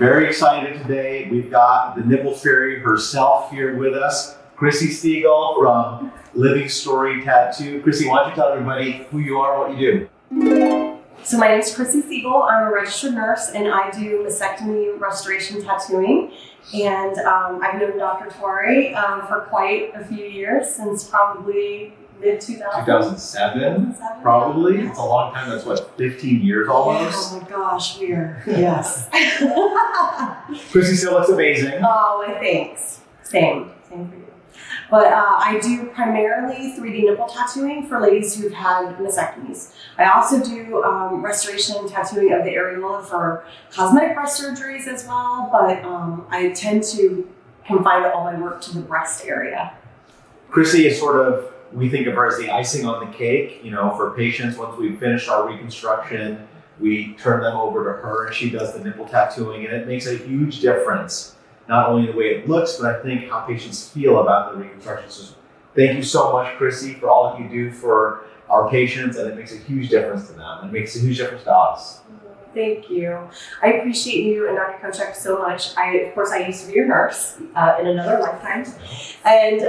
Very excited today. We've got the Nipple Fairy herself here with us, Chrissy Siegel from Living Story Tattoo. Chrissy, why don't you tell everybody who you are, what you do? So my name is Chrissy Siegel. I'm a registered nurse and I do mastectomy restoration tattooing. And I've known Dr. Torrey for quite a few years, since probably mid-2000. 2007, probably. Yeah. It's a long time. That's what, 15 years almost? Oh my gosh, yes. Chrissy still looks amazing. Oh, thanks. Same for you. But I do primarily 3D nipple tattooing for ladies who've had mastectomies. I also do restoration tattooing of the areola for cosmetic breast surgeries as well, but I tend to confine all my work to the breast area. Chrissy is sort of, we think of her as the icing on the cake. You know, for patients, once we've finished our reconstruction, we turn them over to her and she does the nipple tattooing, and it makes a huge difference. Not only the way it looks, but I think how patients feel about the reconstruction. So thank you so much, Chrissy, for all that you do for our patients, and it makes a huge difference to them. It makes a huge difference to us. Thank you. I appreciate you and Dr. Kochek so much. Of course, I used to be your nurse in another lifetime. And,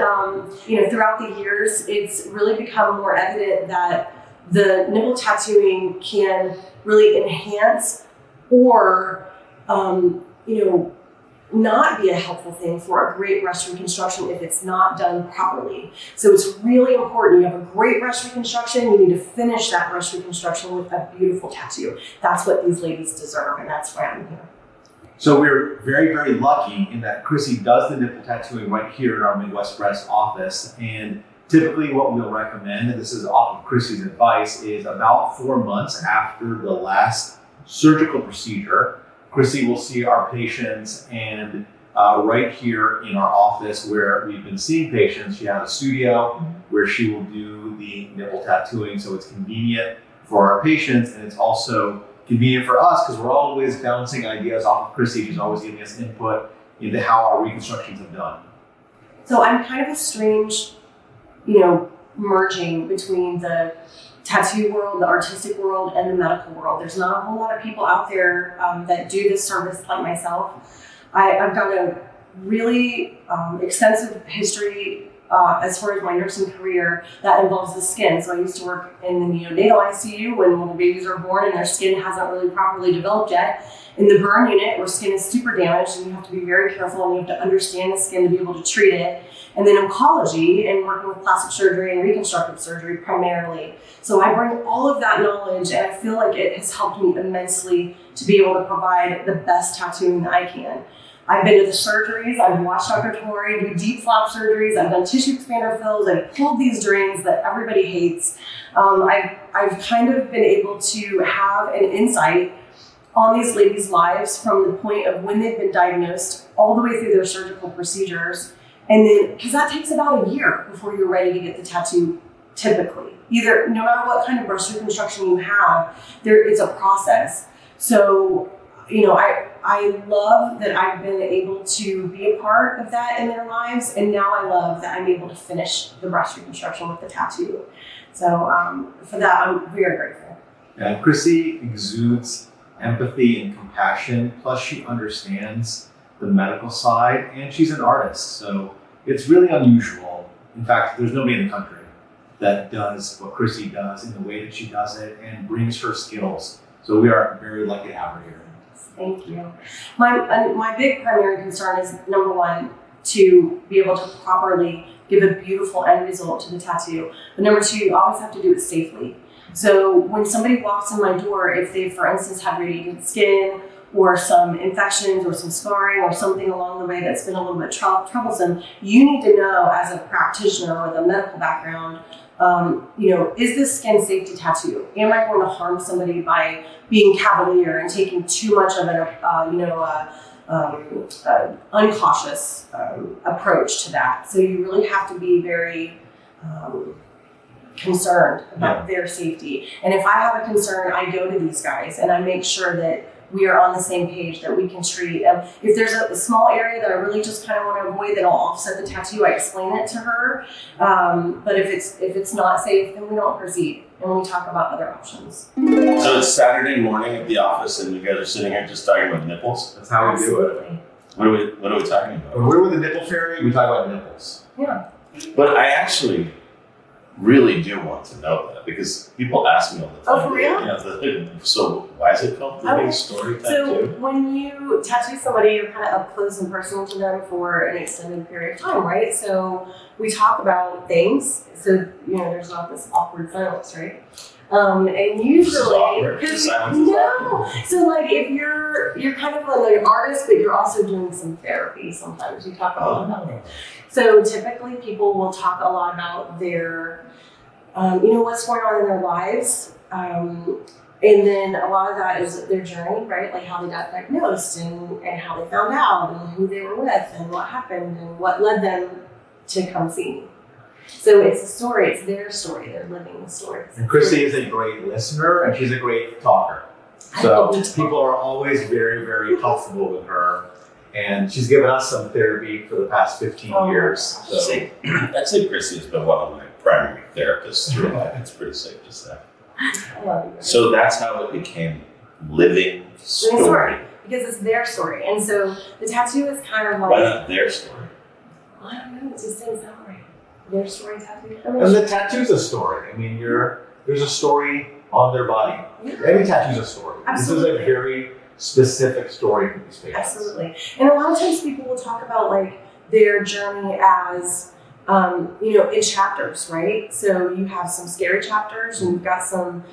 throughout the years, it's really become more evident that the nipple tattooing can really enhance or, not be a helpful thing for a great breast reconstruction if it's not done properly. So it's really important. You have a great breast reconstruction, you need to finish that breast reconstruction with a beautiful tattoo. That's what these ladies deserve, and that's why I'm here. So we're very, very lucky in that Chrissy does the nipple tattooing right here in our MWBreast office. And typically what we'll recommend, and this is off of Chrissy's advice, is about 4 months after the last surgical procedure, Chrissy will see our patients, and right here in our office where we've been seeing patients, she has a studio where she will do the nipple tattooing. So it's convenient for our patients, and it's also convenient for us because we're always bouncing ideas off of Chrissy. She's always giving us input into how our reconstructions have done. So I'm kind of a strange, merging between the tattoo world, the artistic world, and the medical world. There's not a whole lot of people out there that do this service like myself. I've got a really extensive history as far as my nursing career that involves the skin. So I used to work in the neonatal ICU when little babies are born and their skin hasn't really properly developed yet. In the burn unit where skin is super damaged and you have to be very careful and you have to understand the skin to be able to treat it. And then oncology and working with plastic surgery and reconstructive surgery primarily. So I bring all of that knowledge, and I feel like it has helped me immensely to be able to provide the best tattooing that I can. I've been to the surgeries, I've watched Dr. Torrey do deep flap surgeries, I've done tissue expander fills, I've pulled these drains that everybody hates. I've kind of been able to have an insight on these ladies' lives from the point of when they've been diagnosed all the way through their surgical procedures. And then, because that takes about a year before you're ready to get the tattoo, typically. Either, no matter what kind of breast reconstruction you have, there is a process. So, I love that I've been able to be a part of that in their lives, and now I love that I'm able to finish the breast reconstruction with the tattoo. So, for that, I'm very grateful. And Chrissy exudes empathy and compassion, plus she understands the medical side, and she's an artist, so it's really unusual. In fact, there's nobody in the country that does what Chrissy does in the way that she does it and brings her skills. So we are very lucky to have her here. Thank you. My big primary concern is, number one, to be able to properly give a beautiful end result to the tattoo. But number two, you always have to do it safely. So when somebody walks in my door, if they, for instance, have radiated skin or some infections or some scarring or something along the way that's been a little bit troublesome, you need to know as a practitioner with a medical background, is this skin safe to tattoo? Am I going to harm somebody by being cavalier and taking too much of an uncautious approach to that? So you really have to be very concerned about their safety. And if I have a concern, I go to these guys and I make sure that we are on the same page, that we can treat. If there's a small area that I really just kind of want to avoid, then I'll offset the tattoo. I explain it to her. But if it's not safe, then we don't proceed, and we talk about other options. So it's Saturday morning at the office, and you guys are sitting here just talking about nipples. That's how we do it. Absolutely. What are we talking about? When we're with the nipple fairy, we talk about nipples. Yeah. But I actually really do want to know that, because people ask me all the time. Oh, for real? Yeah. So why is it called Living Story Tattoo? So when you tattoo somebody, you're kind of up close and personal to them for an extended period of time, right? So we talk about things, so there's not this awkward silence, right? And usually, because no. So like if you're kind of like an artist, but you're also doing some therapy. Sometimes you talk a lot about it. So typically, people will talk a lot about their, what's going on in their lives. And then a lot of that is their journey, right? Like how they got diagnosed and how they found out and who they were with and what happened and what led them to come see me. So it's a story, it's their story, they're living the story. And Christy is a great listener, and she's a great talker. So people are always very, very comfortable with her. And she's given us some therapy for the past 15 years. So. I'd say Christy has been one of my primary therapists through life. It's pretty safe to say. I love you. So that's how it became Living Story. Because it's their story. And so the tattoo is kind of like... Why not their story? I don't know, it's just saying story. Their story tattoo. And the tattoo's a story. I mean, there's a story on their body. Yeah. Every tattoo's a story. Absolutely. This is a very specific story for these patients. Absolutely. And a lot of times people will talk about like their journey as, in chapters, right? So you have some scary chapters and you've got some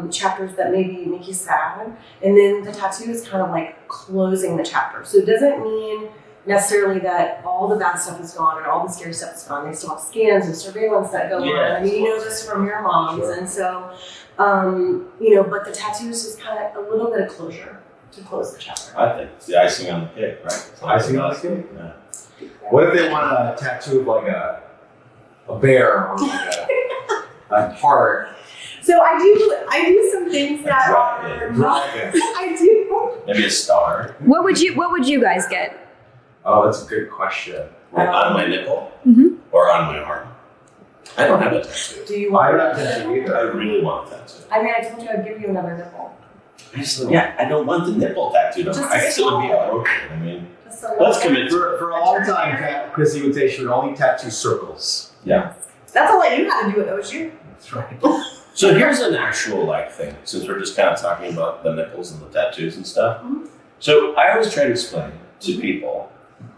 chapters that maybe make you sad. And then the tattoo is kind of like closing the chapter. So it doesn't mean necessarily that all the bad stuff is gone and all the scary stuff is gone. They still have scans and surveillance that go on. I mean, you know this from your moms. Sure. And so, but the tattoo is just kind of a little bit of closure to close the chapter. I think it's the icing on the cake, right? It's icing on the cake? Yeah. What if they want a tattoo of like a bear or like a heart? So I do some things that are dragon. I do. Maybe a star. What would you guys get? Oh, that's a good question. Like on my nipple or on my arm. I don't have a tattoo. Do you want? I don't have a tattoo either. I really want a tattoo. I mean, I told you I'd give you another nipple. I don't want the nipple tattoo. I guess it would be broken. I mean, let's commit for a long time. Chrissy would say she would only tattoo circles. Yeah. That's all I knew how to do at OSU. That's right. So here's an actual thing, since we're just kind of talking about the nipples and the tattoos and stuff. Mm-hmm. So I always try to explain to people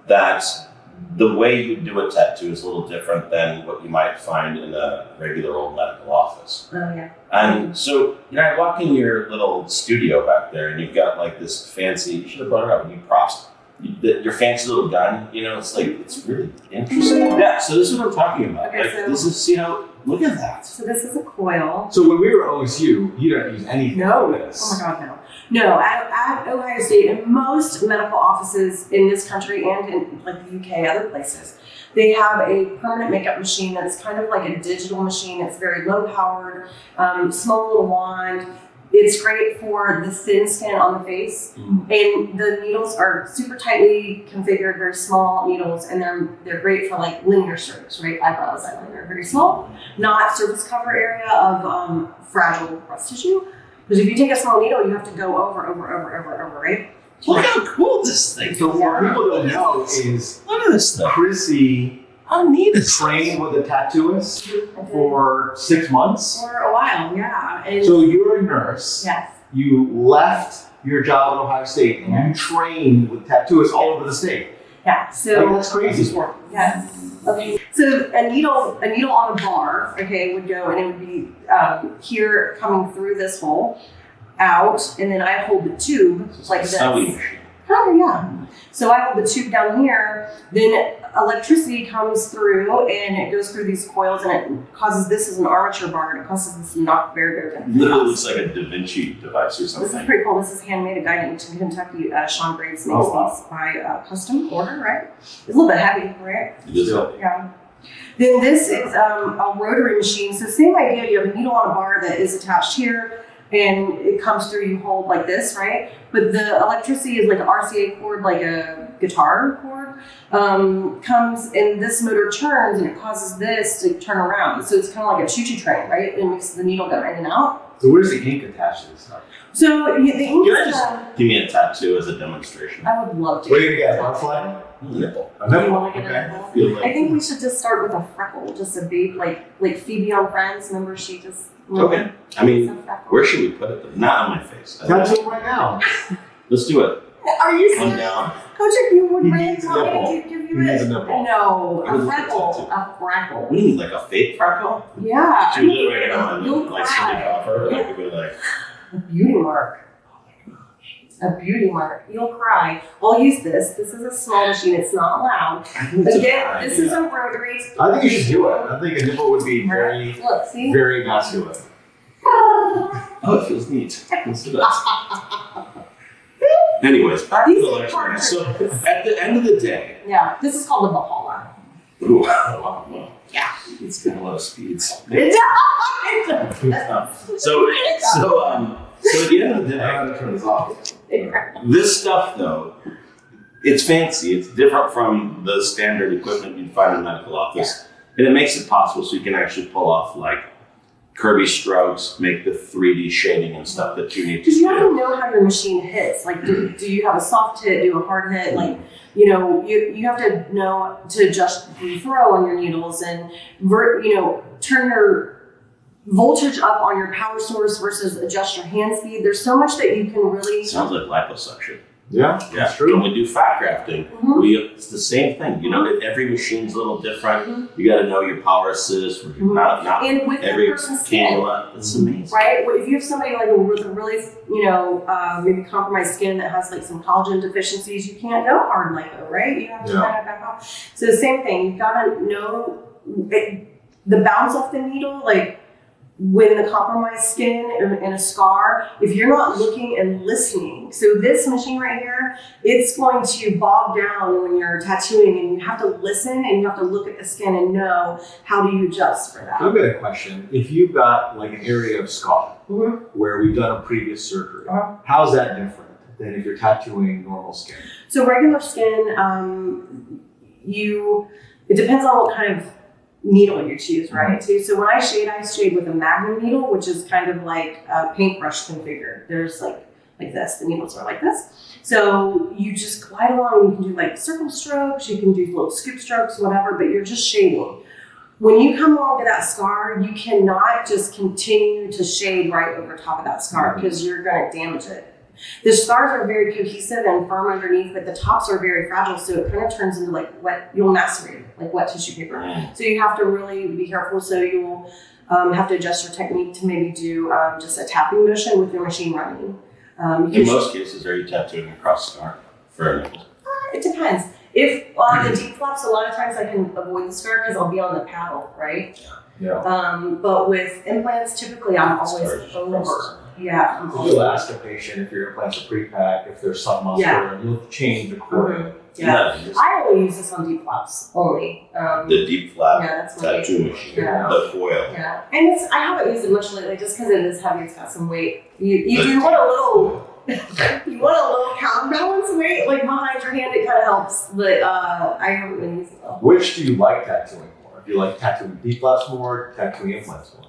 that the way you do a tattoo is a little different than what you might find in a regular old medical office. Oh yeah. And so, I walk in your little studio back there and you've got like this fancy, you should have brought it up, your fancy little gun, it's really interesting. Yeah, so this is what I'm talking about. Okay, Look at that. So this is a coil. So when we were at OSU, you don't use anything like this. Oh my God, no. No, at Ohio State and most medical offices in this country and in like the UK, other places, they have a permanent makeup machine that's kind of like a digital machine. It's very low powered, small little wand. It's great for the thin skin on the face, and the needles are super tightly configured, very small needles, and they're great for like linear strokes, right? Eyebrows, eyeliner, very small, not surface cover area of fragile breast tissue. Because if you take a small needle, you have to go over, right? Look how cool this thing is. So what people don't know is look at this stuff. Chrissy How neat is trained with a tattooist for 6 months. For a while, yeah. And so you're a nurse. yes. You left your job at Ohio State and you trained with tattooists all over the state. Yeah. So that's crazy. Yes. Okay. So a needle on a bar, okay, would go and it would be here coming through this hole, out, and then I hold the tube like this. Oh yeah. So I hold the tube down here, then electricity comes through and it goes through these coils and it causes this as an armature bar and it causes this to knock very, very good. Literally looks like a Da Vinci device or something. This is pretty cool. This is handmade in Guiding, Kentucky. Sean Graves makes these by custom order, right? It's a little bit heavy, right? It is heavy. Yeah. Then this is a rotary machine. So same idea. You have a needle on a bar that is attached here. and it comes through, you hold like this, right? But the electricity is like an RCA cord, like a guitar cord, comes and this motor turns and it causes this to turn around. So it's kind of like a choo-choo train, right? It makes the needle go in and out. So where's the ink attached to this stuff? So the ink Can I is, just give me a tattoo as a demonstration? I would love to. What are you gonna get? Butterfly? Nipple. A Do you nipple? want to get Okay. a nipple? Feel like I think we should just start with a freckle, just a big, like Phoebe on Friends. Remember, she just Okay. I mean, Some freckle. where should we put it? Not on my face. Tattoo right now. Let's do it. Are you One serious? down. Coach, if you would He really needs a tell me nipple. to give He you needs it. a nipple. No, It was a a freckle. tattoo. A freckle. What do you mean, like a fake freckle? Yeah. Should we do it right now? You'll Like cry. Cindy Crawford? Like, we go like, A beauty mark. A beauty mark. You'll cry. I'll use this. This is a small machine. It's not loud. I think it's a Again, bad this idea. is a rotary. I think you should do it. I think a nipple would be very, Look, see? very masculine. Oh, it feels neat. Let's do that. Anyways, back to the lecture. So, at the end of the day, Yeah. This is called the Valhalla. ooh, wow, Yeah. it's got a lot of speeds. It's So at the end of the I day, gotta turn this off. this stuff though, it's fancy. It's different from the standard equipment you'd find in a medical office, and it makes it possible so you can actually pull off like Kirby strokes, make the 3D shading and stuff that you need to Because you have do. to know how your machine hits. Like, do you have a soft hit? Do you have a hard hit? Like, you have to know to adjust the throw on your needles and, turn your voltage up on your power source versus adjust your hand speed. There's so much that you can really. Sounds like liposuction. Yeah, Yeah, that's true. When we do fat grafting, Mhm. it's the same thing. You know, every machine's a little different. Mhm. You got to know your power assist. Mhm. Not And with the every person's skin. cannula. It's amazing. Right? If you have somebody like with a really, maybe compromised skin that has like some collagen deficiencies, you can't go hard lipo, right? You have to Yeah. kind of back off. So the same thing, you've got to know the bounce off the needle, like when the compromised skin and a scar, if you're not looking and listening. So this machine right here, it's going to bog down when you're tattooing, and you have to listen and you have to look at the skin and know how do you adjust for that. I've got a question. If you've got like an area of scar Mhm. where we've done a previous surgery, Uh-huh. how's that different than if you're tattooing normal skin? So regular skin, it depends on what kind of needle you choose, right? So when I shade with a Magnum needle, which is kind of like a paintbrush configured. There's like this, the needles are like this. So you just glide along, you can do like circle strokes, you can do little scoop strokes, whatever, but you're just shading. When you come along to that scar, you cannot just continue to shade right over top of that scar because you're gonna damage it. The scars are very cohesive and firm underneath, but the tops are very fragile, so it kind of turns into like wet, you'll macerate it, like wet tissue paper. So you have to really be careful, so you'll have to adjust your technique to maybe do just a tapping motion with your machine running. In most cases, are you tattooing across scar for a nipple? It depends. If on the deep flaps, a lot of times I can avoid the scar because I'll be on the paddle, right? Yeah. But with implants, typically I'm always Scars over. across. Yeah. I'm You'll ask a patient if your implants are pre-pack, if there's some muscular, and you'll change accordingly. Yeah. just I only use this on deep flaps only. the deep flap Yeah, that's my tattoo machine, Yeah. the foil. Yeah, and I haven't used it much lately just because it is heavy. It's got some weight. You want a little counterbalance weight like behind your hand. It kind of helps, but I haven't been using it. Which do you like tattooing more? Do you like tattooing deep flaps more, tattooing implants more?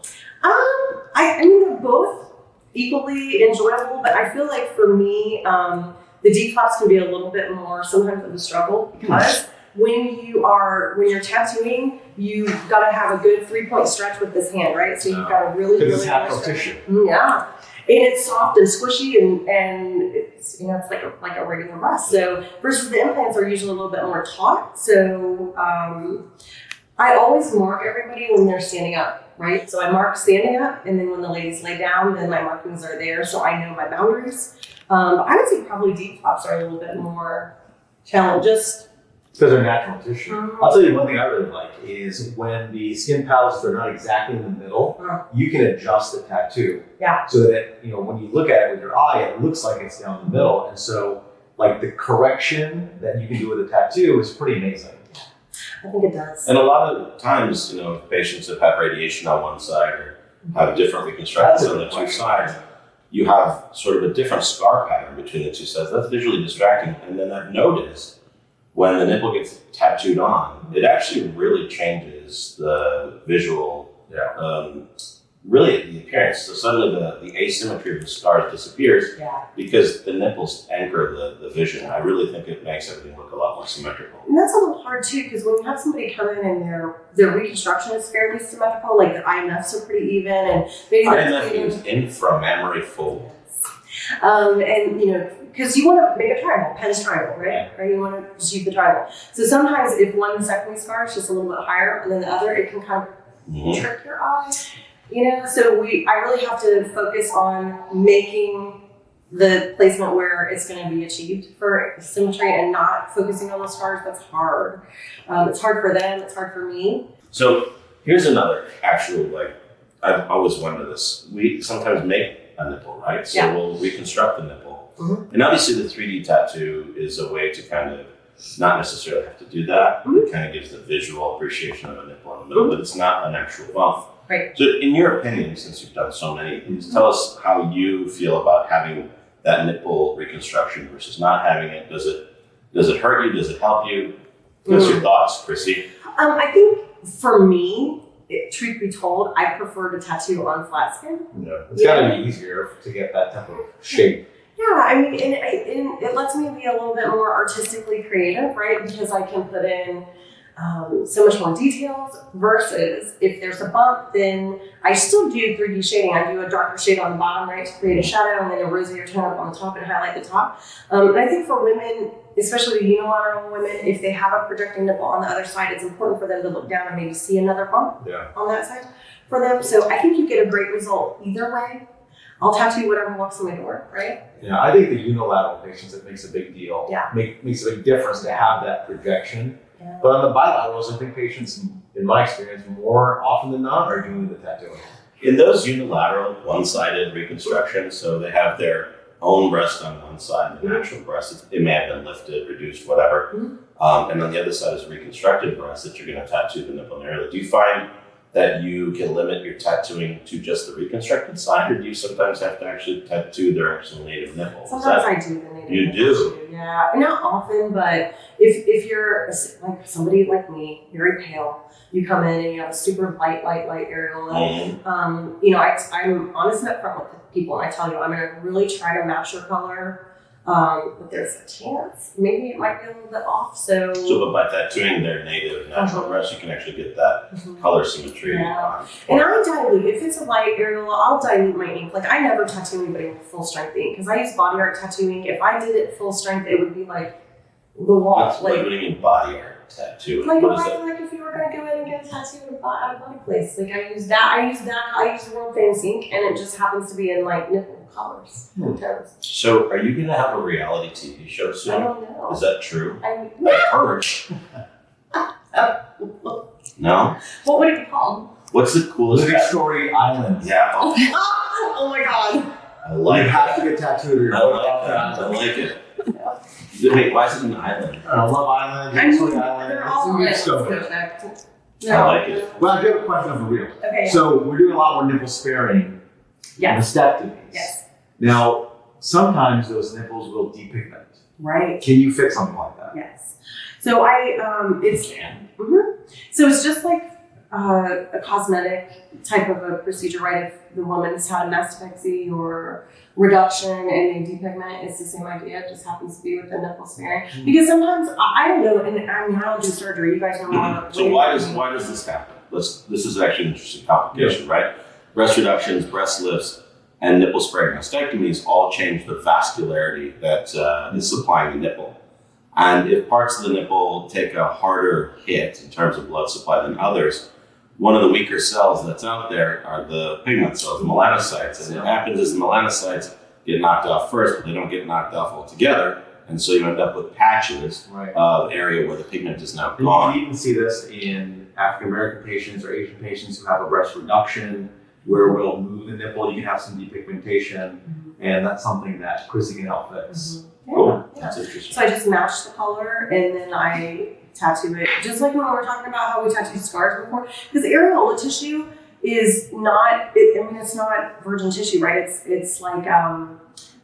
I mean they're both equally enjoyable, but I feel like for me, the deep flaps can be a little bit more sometimes of a struggle because when you're tattooing, you've got to have a good 3-point stretch with this hand, right? So you've got to really, Because it's really natural stretch. tissue. Yeah, and it's soft and squishy, and it's it's like a regular breast. So versus the implants are usually a little bit more taut. So I always mark everybody when they're standing up, right? So I mark standing up, and then when the ladies lay down, then my markings are there, so I know my boundaries. I would say probably deep flaps are a little bit more challenging. Because they're natural tissue. Mhm. I'll tell you one thing I really like is when the skin palaces are not exactly in the middle, you can adjust the tattoo. Yeah. So that, when you look at it with your eye, it looks like it's down the middle. And so, like, the correction that you can do with a tattoo is pretty amazing. I think it does. And a lot of times, patients that have radiation on one side or have different reconstructions That's a on the good two question. sides, you have sort of a different scar pattern between the two sides. That's visually distracting. And then I've noticed when the nipple gets tattooed on, it actually really changes the visual, really the appearance. So suddenly the asymmetry of the scars disappears because the nipples anchor the vision. I really think it makes everything look a lot more symmetrical. And that's a little hard too, because when you have somebody come in and their reconstruction is fairly symmetrical, like the IMFs are pretty even, and maybe IMF means inframammary fold. And you know, because you want to make a triangle, Penn's triangle, right? Or you want to achieve the triangle. So sometimes if one mastectomy scar is just a little bit higher than the other, it can kind of trick your eye. You know, so I really have to focus on making the placement where it's going to be achieved for symmetry and not focusing on the scars. That's hard. It's hard for them. It's hard for me. So here's another actual, like, I've always wondered this. We sometimes make a nipple, right? So we'll reconstruct the nipple. And obviously the 3D tattoo is a way to kind of not necessarily have to do that. It kind of gives the visual appreciation of a nipple in the middle, but it's not an actual bump. Right. So in your opinion, since you've done so many of these, tell us how you feel about having that nipple reconstruction versus not having it. Does it hurt you? Does it help you? What's your thoughts, Chrissy? I think for me, truth be told, I prefer to tattoo on flat skin. Yeah, it's got to be easier to get that type of shape. Yeah, I mean, and it lets me be a little bit more artistically creative, right? Because I can put in so much more details versus if there's a bump, then I still do 3D shading. I do a darker shade on the bottom, right, to create a shadow, and then a rosier tone up on the top and highlight the top. And I think for women, especially the unilateral women, if they have a projecting nipple on the other side, it's important for them to look down and maybe see another bump on that side for them. So I think you get a great result either way. I'll tattoo whatever walks in my door, right? Yeah, I think the unilateral patients, it makes a big deal. Yeah. Makes a big difference to have that projection. Yeah. But on the bilaterals, I think patients, in my experience, more often than not are doing the tattooing. In those unilateral, one-sided reconstructions, so they have their own breast on one side, the natural breast, it may have been lifted, reduced, whatever. And on the other side is a reconstructed breast that you're going to tattoo the nipple area. Do you find that you can limit your tattooing to just the reconstructed side, or do you sometimes have to actually tattoo their actual native nipple? Sometimes I do the native You nipple do? too, yeah. Not often, but if you're like somebody like me, very pale, you come in and you have a super light areola. You know, I'm honest and upfront with people, and I tell you, I'm going to really try to match your color. But there's a chance maybe it might be a little bit off. So but by tattooing their native natural breast, you can actually get that color symmetry. Yeah. And I dilute. If it's a light areola, I'll dilute my ink. Like I never tattoo anybody with full strength ink because I use body art tattooing. If I did it full strength, it would be like the wall. What do you mean body art tattoo? Like, what is that? like if you were gonna go in and get a tattoo at a body place, like I use the world famous ink, and it just happens to be in like nipple colors and tones. So, are you going to have a reality TV show soon? I don't know. Is that true? I heard. No? What would it be called? What's the coolest? Living Story Island. Yeah. Oh my god. I like You it. have to get tattooed. I like it. Wait, why is it an island? Love Island, Living Story Island. They're all It's a good islands. story. I like it. Well, I do have a question for real. Okay. So we're doing a lot more nipple sparing mastectomies. Yes. Now, sometimes those nipples will depigment. Right. Can you fix something like that? Yes. So So it's just like a cosmetic type of a procedure, right? If the woman has had a mastectomy or reduction and they depigment, it's the same idea. It just happens to be with the nipple sparing. Because sometimes I don't know, and I mean, I don't do surgery. You guys know more. So why does this happen? This is actually an interesting complication, right? Breast reductions, breast lifts, and nipple sparing mastectomies all change the vascularity that is supplying the nipple. And if parts of the nipple take a harder hit in terms of blood supply than others, one of the weaker cells that's out there are the pigment cells, the melanocytes. And what happens is the melanocytes get knocked off first, but they don't get knocked off altogether. And so you end up with patches of area where the pigment is now gone. You even see this in African American patients or Asian patients who have a breast reduction, where we'll move the nipple, you can have some depigmentation, and that's something that Chrissy can help fix. Cool. That's interesting. So I just match the color and then I tattoo it. Just like when we were talking about how we tattooed scars before. Because areola tissue is not, it's not virgin tissue, right? It's like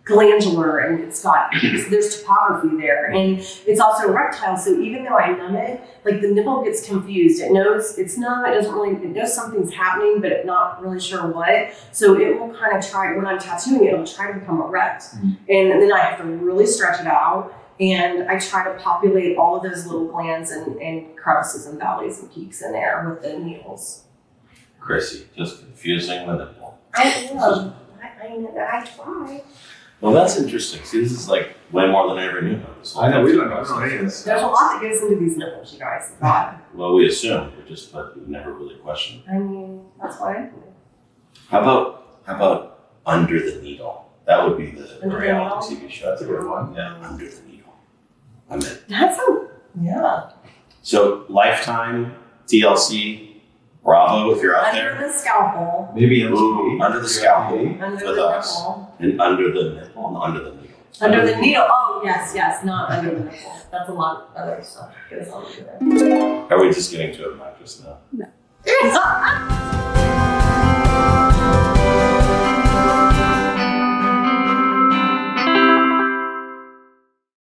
glandular, and there's topography there, and it's also erectile. So even though I numb it, like the nipple gets confused. It knows it's numb. It knows something's happening, but it's not really sure what. So it will kind of try, when I'm tattooing it, it'll try to become erect. And then I have to really stretch it out. And I try to populate all of those little glands and crevices and valleys and peaks in there with the needles. Chrissy, just confusing the nipple. I know. I try. Well, that's interesting. See, this is like way more than I ever knew. I know, we don't know any of this. There's a lot that goes into these nipples, you guys. A lot. Well, we assume, but we never really questioned. I mean, that's why I do. How about Under the Needle? That would be the Under the reality Needle? TV show. That's a good one. Yeah, Mm. Under the Needle. I'm in. That's yeah. So, Lifetime, TLC, Bravo, if you're out Under there. the scalpel. Maybe Ooh, Under the Scalpel Under with the us. nipple. And Under the Nipple and Under the Needle. Under the needle. Oh, yes, not under the nipple. That's a lot of other stuff that goes on with it. Are we just getting too obnoxious now? No.